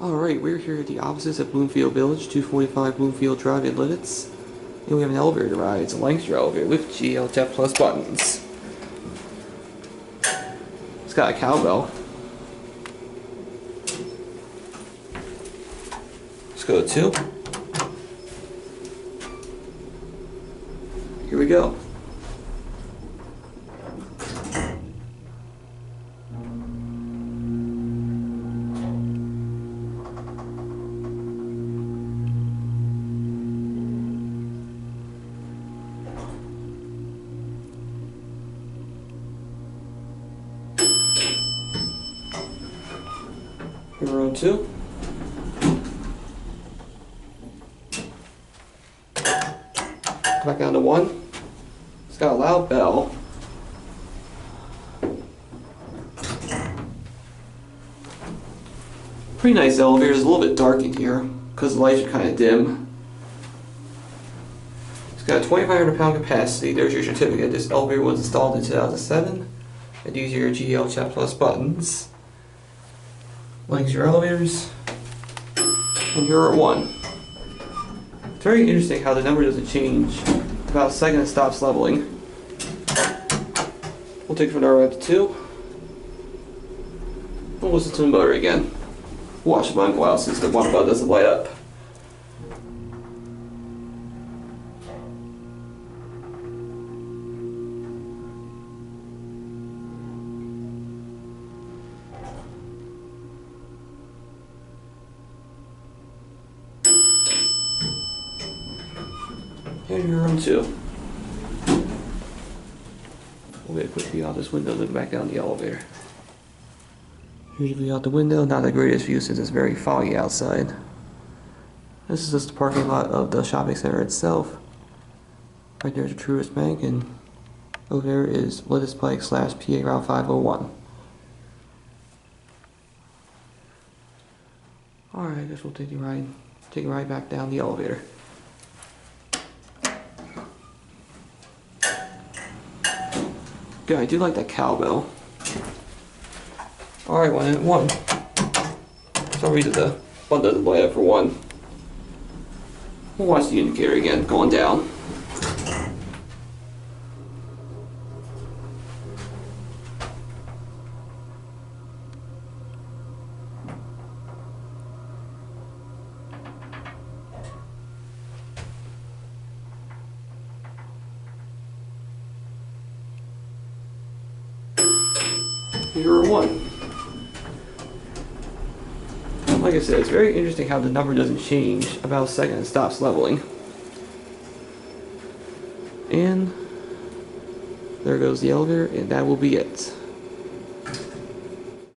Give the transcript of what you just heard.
Alright, we're here at the offices at Bloomfield Village, 245 Bloomfield Drive in Lititz. And we have an elevator ride. It's a Lancaster Elevator with GAL Jetplus buttons. It's got a cowbell. Let's go to 2. Here we go. Here we're on 2. Back down to 1. It's got a loud bell. Pretty nice elevator. It's a little bit dark in here because the lights are kind of dim. It's got a 2,500 pound capacity. There's your certificate. This elevator was installed in 2007. And these are your GAL Jetplus buttons. Links your elevators. And here are 1. It's very interesting how the number doesn't change. About a second it stops leveling. We'll take it from there up to 2. We'll listen to the motor again. Watch the button go out since the one button doesn't light up. And you're on 2. We'll get a quick view out this window, look back down the elevator. Here's your view out the window, not the greatest view since it's very foggy outside. This is just the parking lot of the shopping center itself. Right there's the Truist Bank, and over there is Lititz Pike / PA Route 501. Alright, I guess we'll take a ride back down the elevator. Yeah, I do like that cowbell. Alright, 1 and 1. For some reason the button doesn't light up for 1. We'll watch the indicator again, going down. Here are 1. Like I said, it's very interesting how the number doesn't change. About a second it stops leveling. And there goes the elevator, and that will be it.